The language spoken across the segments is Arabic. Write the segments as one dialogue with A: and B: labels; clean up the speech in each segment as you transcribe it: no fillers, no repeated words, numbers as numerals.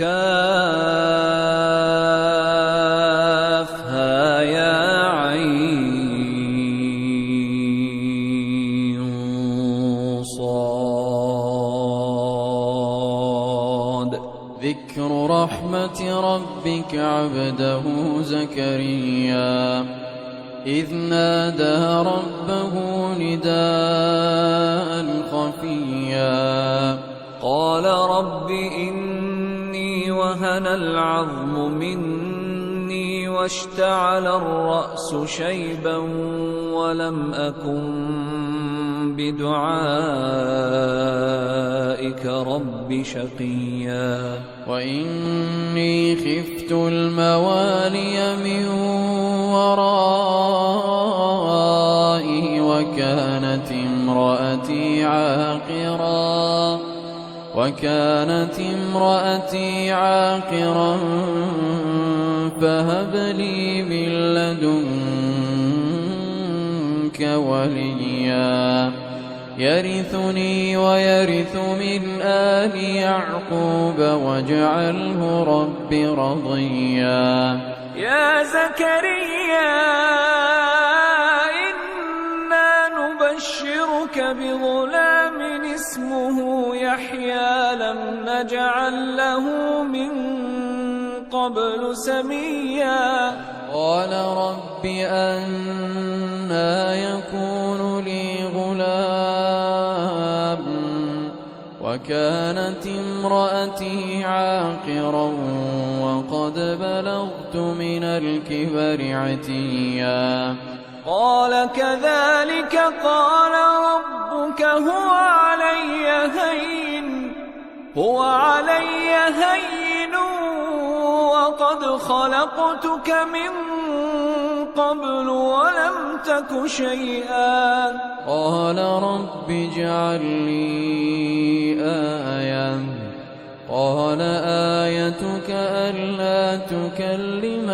A: كافها-يا-عين-صاد. ذكر رحمة ربك عبده زكريا إذ نادى ربه نداء خفيا قال رب إني وهن العظم مني واشتعل الرأس شيبا ولم أكن بدعائك رب شقيا وإني خفت الموالي من ورائي وكانت امرأتي عاقرا فهب لي من لدنك وليا يرثني ويرث من آل يعقوب واجعله رب رضيا.
B: يا زكريا إنا نبشرك بغلام اسمه يحيى لم نجعل له من قبل سميا.
A: قال رب أنى يكون لي غلام وكانت امرأتي عاقرا وقد بلغت من الكبر عتيا.
B: قال كذلك قال ربك هو علي هين وقد خلقتك من قبل ولم تك شيئا.
A: قال رب اجعل لي آية. قال آيتك ألا تكلم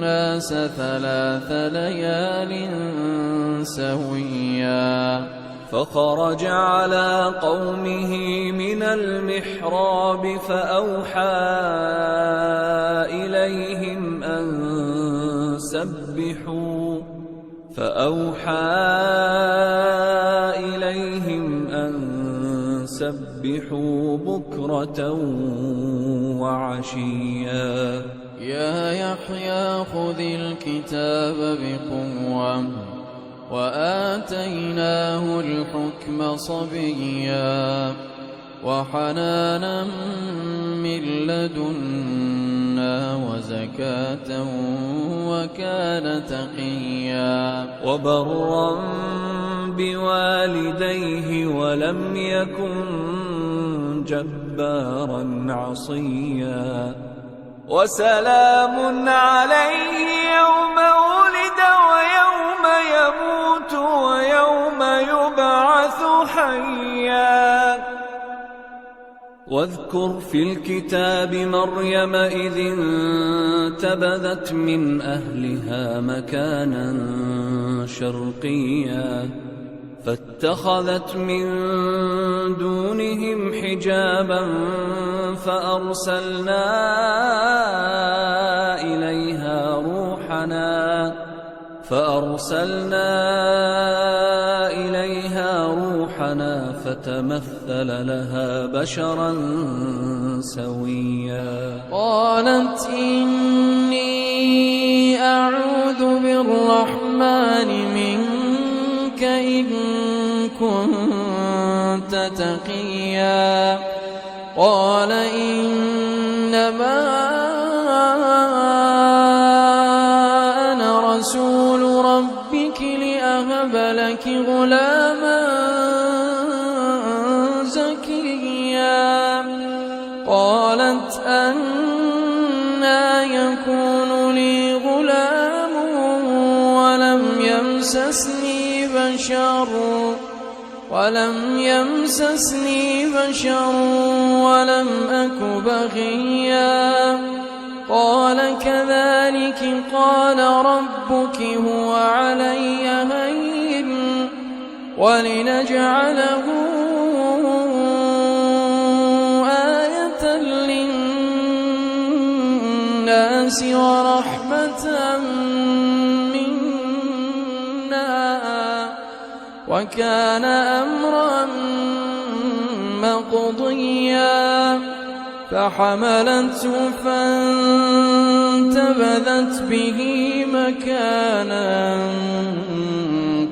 A: الناس 3 ليال سويا. فخرج على قومه من المحراب فأوحى إليهم أن سبحوا بكرة وعشيا. يا يحيى خذ الكتاب بقوة وآتيناه الحكم صبيا وحنانا من لدنا وزكاة وكان تقيا
B: وبرا بوالديه ولم يكن جبارا عصيا. وسلام عليه يوم ولد ويوم يموت ويوم يبعث حيا. واذكر في الكتاب مريم إذ انتبذت من أهلها مكانا شرقيا فاتخذت من دونهم حجابا فأرسلنا إليها روحنا فتمثل لها بشرا سويا.
A: قالت إني أعوذ بالرحمن منك إن كنت تقيا. قال إنما أنا رسول ربك لأهب لك غلاما زكيا. قالت أنى يكون لي غلام ولم يمسسني بشر ولم أك بغيا. قال كذلك قال ربك هو علي هين ولنجعله آية الناس ورحمة منا وكان أمرا مقضيا فحملته فانتبذت به مكانا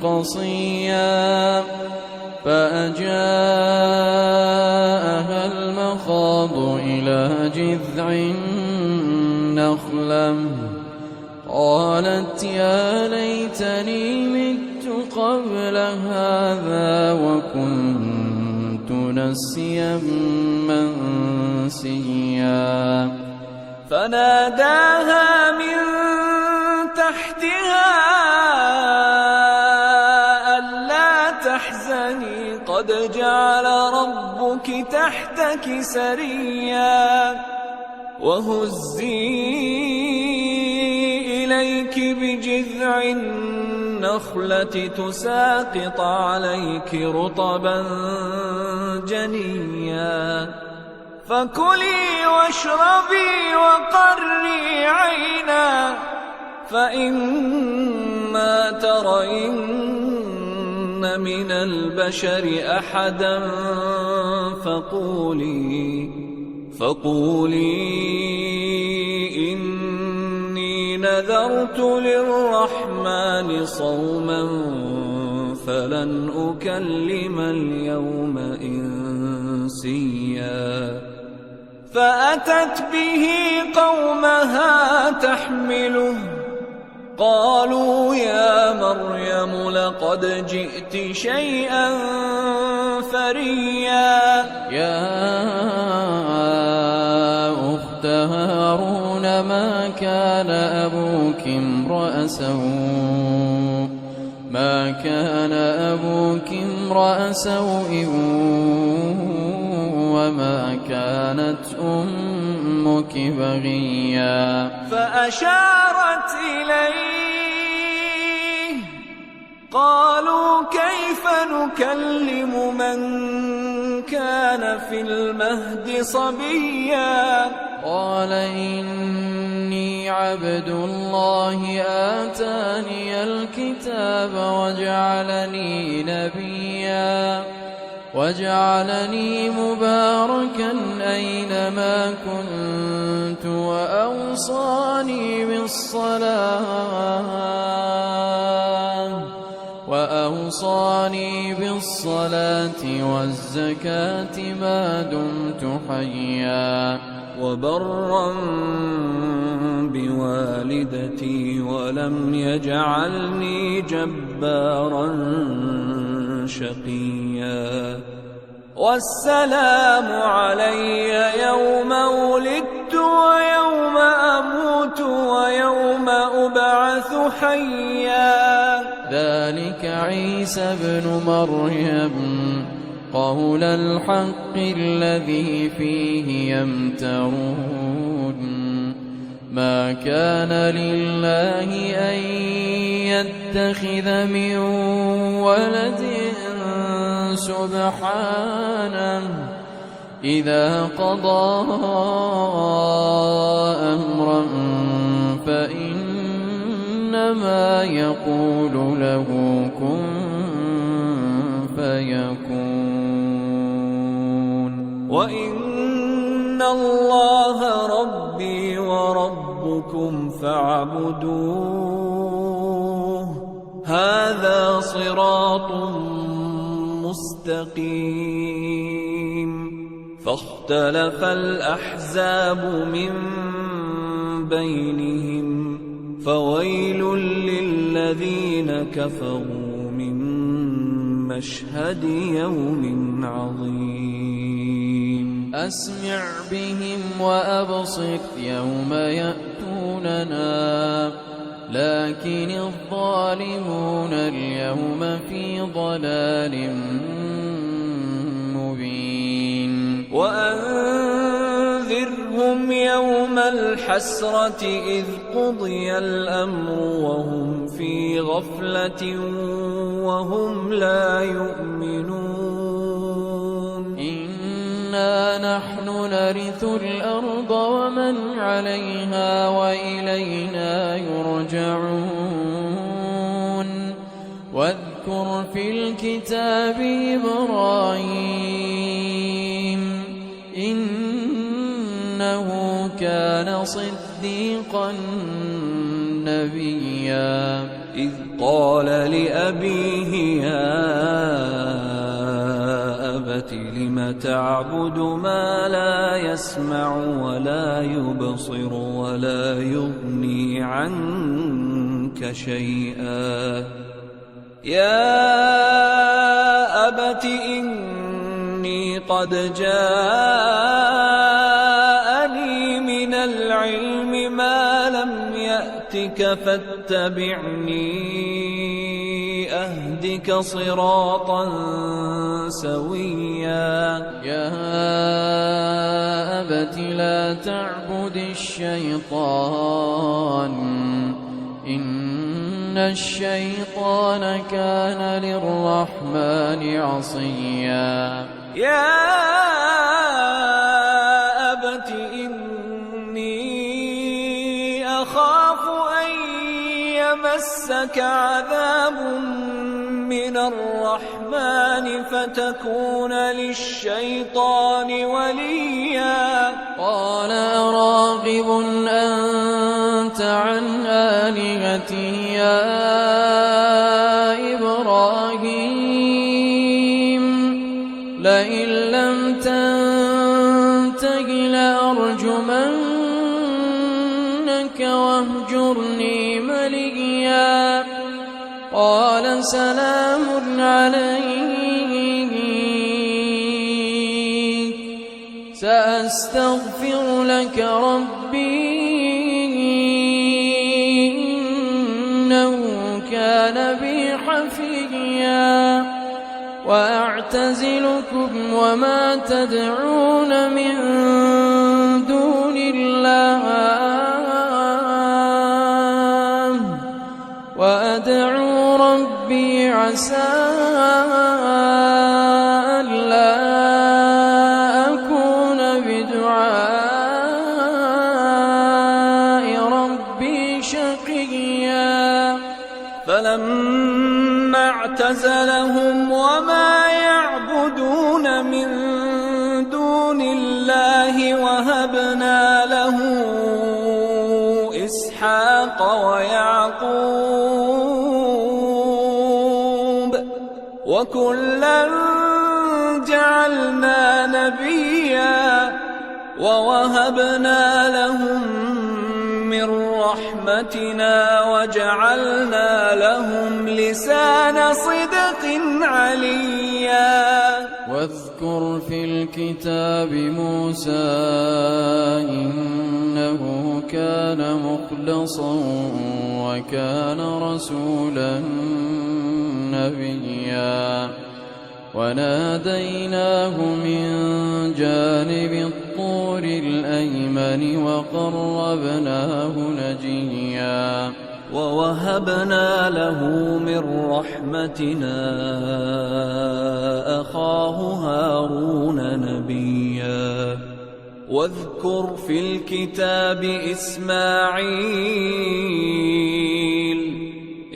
A: قصيا فأجاءها المخاض إلى جذع النخلة قالت يا ليتني مت قبل هذا وكنت نسيا منسيا
B: فناداها من تحتها ألا تحزني قد جعل ربك تحتك سريا وهزي إليك بجذع النخلة تساقط عليك رطبا جنيا فكلي واشربي وقري عينا فإما ترين من البشر أحدا فقولي إني نذرت للرحمن صوما فلن أكلم اليوم إنسيا فأتت به قومها تحمله قالوا يا مريم لقد جئت شيئا فريا
A: يا أخت هارون ما كان أبوك امرأ سوء وما كانت أمك بغيا
B: فأشارت إليه قالوا كيف نكلم من كان في المهد صبيا
A: قال إني عبد الله آتاني الكتاب وجعلني نبيا وجعلني مباركا أينما كنت وأوصاني بالصلاة والزكاة ما دمت حيا
B: وبرا بوالدتي ولم يجعلني جبارا شقيا والسلام علي يوم ولدت ويوم أموت ويوم أبعث حيا
A: ذلك عيسى ابن مريم قول الحق الذي فيه يمترون ما كان لله أن يتخذ من ولد سبحانه إذا قضى أمرا فإنما يقول له كن فيكون
B: وإن الله ربي وربكم فاعبدوه هذا صراط مستقيم فاختلف الأحزاب من بينهم فويل للذين كفروا من مشهد يوم عظيم
A: أسمع بهم وأبصر يوم يأتوننا لكن الظالمون اليوم في ضلال مبين
B: وأنذرهم يوم الحسرة إذ قضي الأمر وهم في غفلة وهم لا يؤمنون
A: إن إنا نحن نرث الأرض ومن عليها وإلينا يرجعون واذكر في الكتاب إبراهيم إنه كان صديقا نبيا
B: إذ قال لأبيه يا أبت لم تعبد ما لا يسمع ولا يبصر ولا يغني عنك شيئا يا أبت إني قد جاءني من العلم ما لم يأتك فاتبعني أهدك صراطا سويا
A: يا أبت لا تعبد الشيطان إن الشيطان كان للرحمن عصيا
B: يا أبت إني أخاف أن يمسك عذاب من الرحمن فتكون للشيطان وليا
A: قال أراغب أنت عن آلهتي يا إبراهيم لئن لم تنته لأرجمنك واهجرني مليا قال سلام عليك سأستغفر لك ربي إنه كان بي حفيا وأعتزلكم وما تدعون من دون الله وأدعو ربي عسى ألا أكون بدعاء ربي شقيا
B: فلما اعتزلهم وما يعبدون من دون الله وهبنا له إسحاق ويعقوب وكلا جعلنا نبيا ووهبنا لهم من رحمتنا وجعلنا لهم لسان صدق عليا
A: واذكر في الكتاب موسى إنه كان مخلصا وكان رسولا نبيا وناديناه من جانب الطور الأيمن وقربناه نجيا
B: ووهبنا له من رحمتنا أخاه هارون نبيا واذكر في الكتاب إسماعيل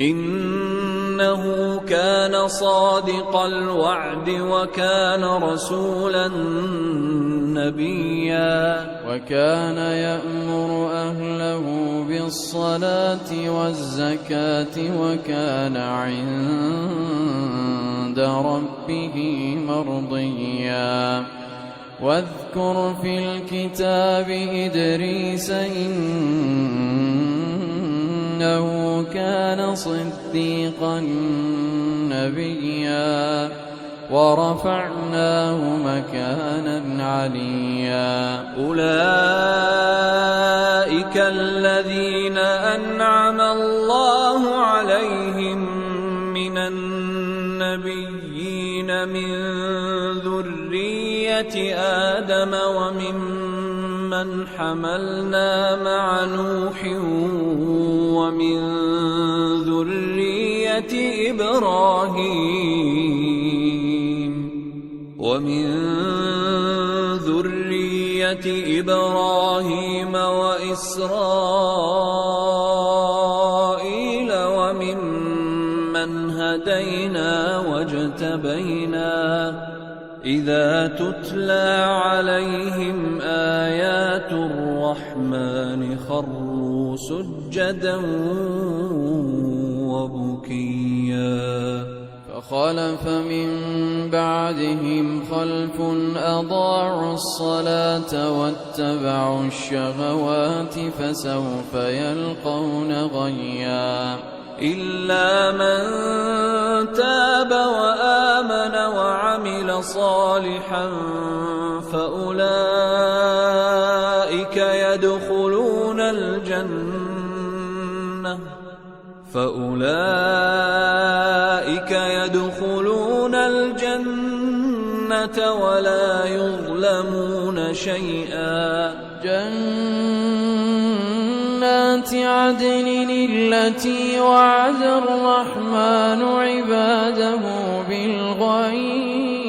B: إنه كان صادق الوعد وكان رسولا نبيا
A: وكان يأمر أهله بالصلاة والزكاة وكان عند ربه مرضيا واذكر في الكتاب إدريس إنه كان صديقا نبيا ورفعناه مكانا عليا
B: أولئك الذين أنعم الله عليهم من النبيين من ذرية آدم وممن حملنا مع نوح ومن ذرية إبراهيم ذرية إبراهيم وإسرائيل وممن هدينا واجتبينا إذا تتلى عليهم آيات الرحمن خروا سجدا وبكيا
A: فخلف من بعدهم خلف أضاعوا الصلاة واتبعوا الشهوات فسوف يلقون غيا
B: إلا من تاب وآمن وعمل صالحا فأولئك يدخلون الجنة ولا يظلمون شيئا
A: جنات عدن التي وعد الرحمن عباده بالغيب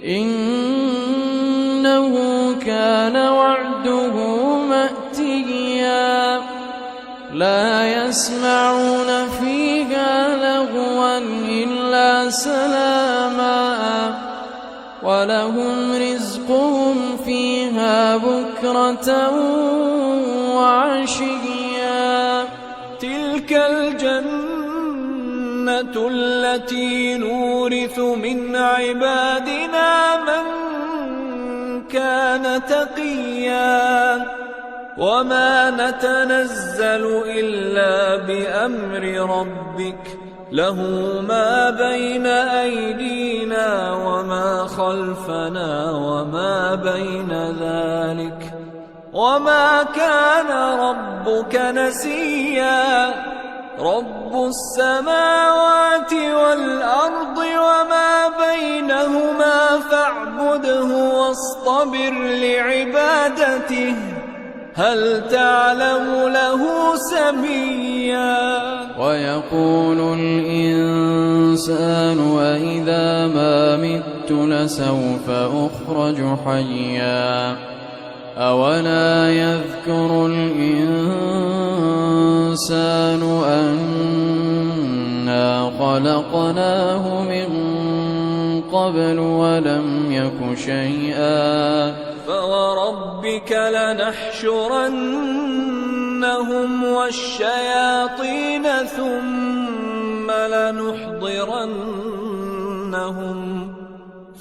A: إنه كان وعده مأتيا لا يسمعون فيها لغوا إلا سلاما ولهم رزقهم فيها بكرة وعشيا
B: تلك الجنة التي نورث من عبادنا من كان تقيا وما نتنزل إلا بأمر ربك له ما بين أيدينا وما خلفنا وما بين ذلك وما كان ربك نسيا رب السماوات والأرض وما بينهما فاعبده واصطبر لعبادته هل تعلم له سميا
A: ويقول الإنسان وإذا ما مت لسوف أخرج حيا أولا يذكر الإنسان أنا خلقناه من قبل ولم يك شيئا
B: فوربك لنحشرنهم والشياطين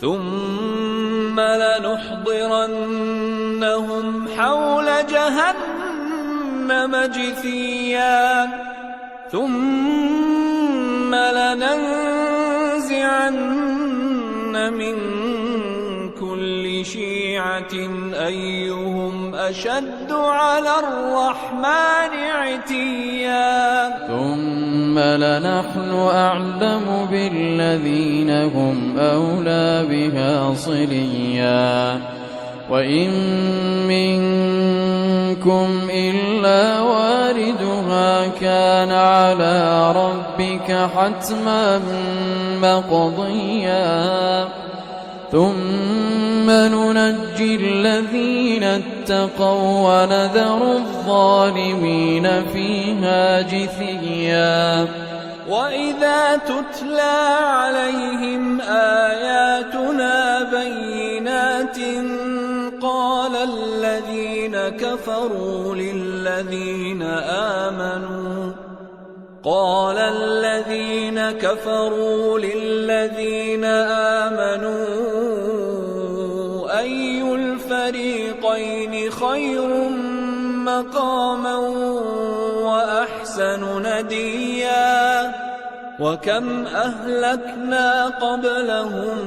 B: ثم لنحضرنهم حول جهنم جثيا ثم لننزعن من كل شيعة أيهم أشد على الرحمن عتيا
A: ثم لنحن أعلم بالذين هم أولى بها صليا وإن منكم إلا واردها كان على ربك حتما مقضيا ثم ننجي الذين اتقوا ونذر الظالمين فيها جثيا
B: وإذا تتلى عليهم آياتنا بينات قال الذين كفروا للذين آمنوا أي الفريقين خير مقاما وأحسن نديا وكم أهلكنا قبلهم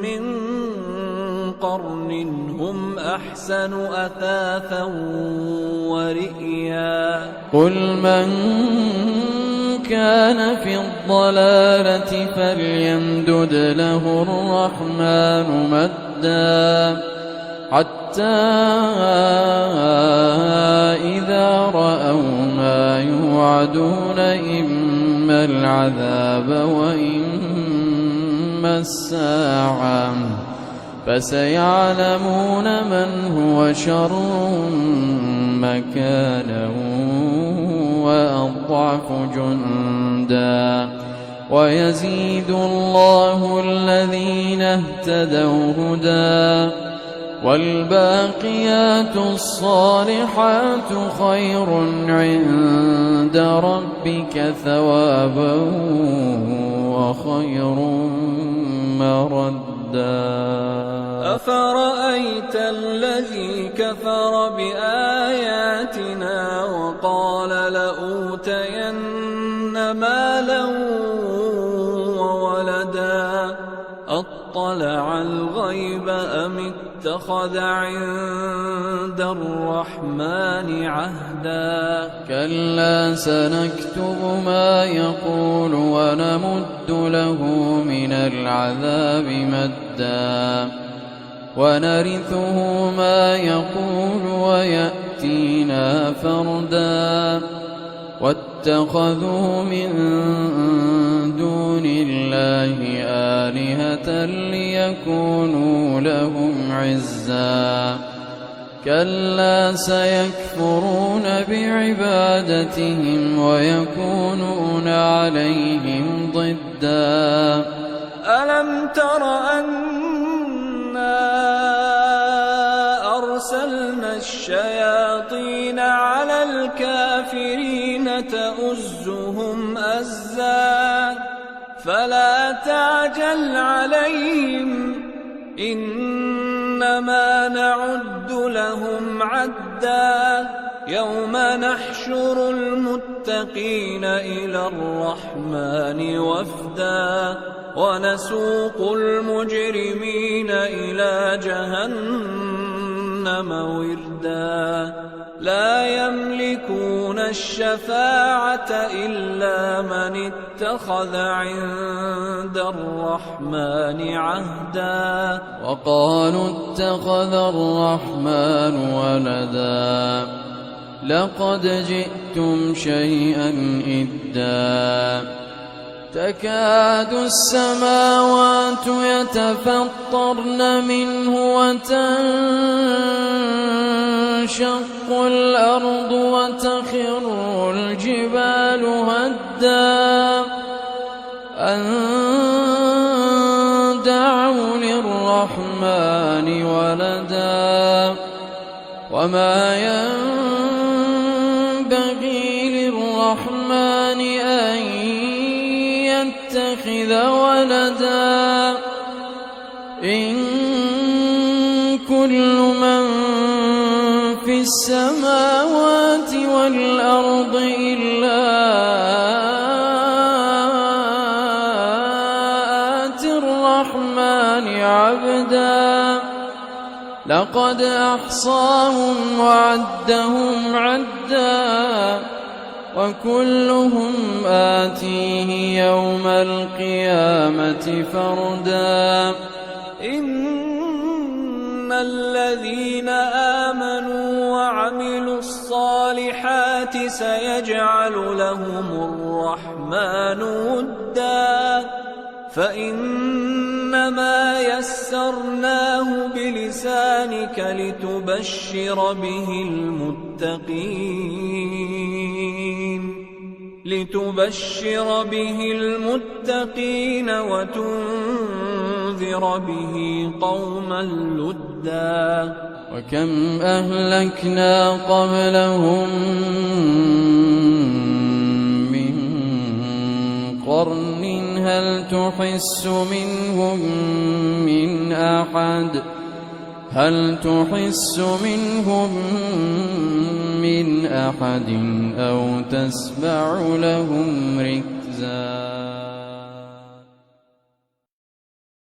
B: من قرن هم أحسن أثاثا ورئيا
A: قل من كان في الضلالة فليمدد له الرحمن مدا حتى إذا رأوا ما يوعدون إما العذاب وإما الساعة فسيعلمون من هو شر مكانا وأضعف جندا ويزيد الله الذين اهتدوا هدى والباقيات الصالحات خير عند ربك ثوابا وخير مردا.
B: أفرأيت الذي كفر بآياتنا وقال لأوتين مالا وولدا أطلع الغيب أم اتخذ عند الرحمن عهدا
A: كلا سنكتب ما يقول ونمد له من العذاب مدا ونرثه ما يقول ويأتينا فردا واتخذوا من دون الله آلهة ليكونوا لهم عزا كلا سيكفرون بعبادتهم ويكونون عليهم ضدا
B: ألم تر أنا أرسلنا الشياطين على الكافرين تؤزهم أزا فلا تعجل عليهم إنما نعد لهم عدا يوم نحشر المتقين إلى الرحمن وفدا ونسوق المجرمين إلى جهنم وردا لا يملكون الشفاعة إلا من اتخذ عند الرحمن عهدا
A: وقالوا اتخذ الرحمن ولدا لقد جئتم شيئا إدا تكاد السماوات يتفطرن منه وتنشق الأرض وتخر الجبال هدا أن دعوا للرحمن ولدا وما ينبغي للرحمن أن يتخذ ولدا إن كل من في السماوات والأرض إلا آتي الرحمن عبدا لقد أحصاهم وعدهم عدا وكلهم آتيه يوم القيامة فردا
B: إن الذين آمنوا وعملوا الصالحات سيجعل لهم الرحمن ودا فإنما يسرناه بلسانك لتبشر به المتقين وتنذر به قوما لدا
A: وكم أهلكنا قبلهم من قرن هل تحس منهم من أحد أو تسمع لهم ركزا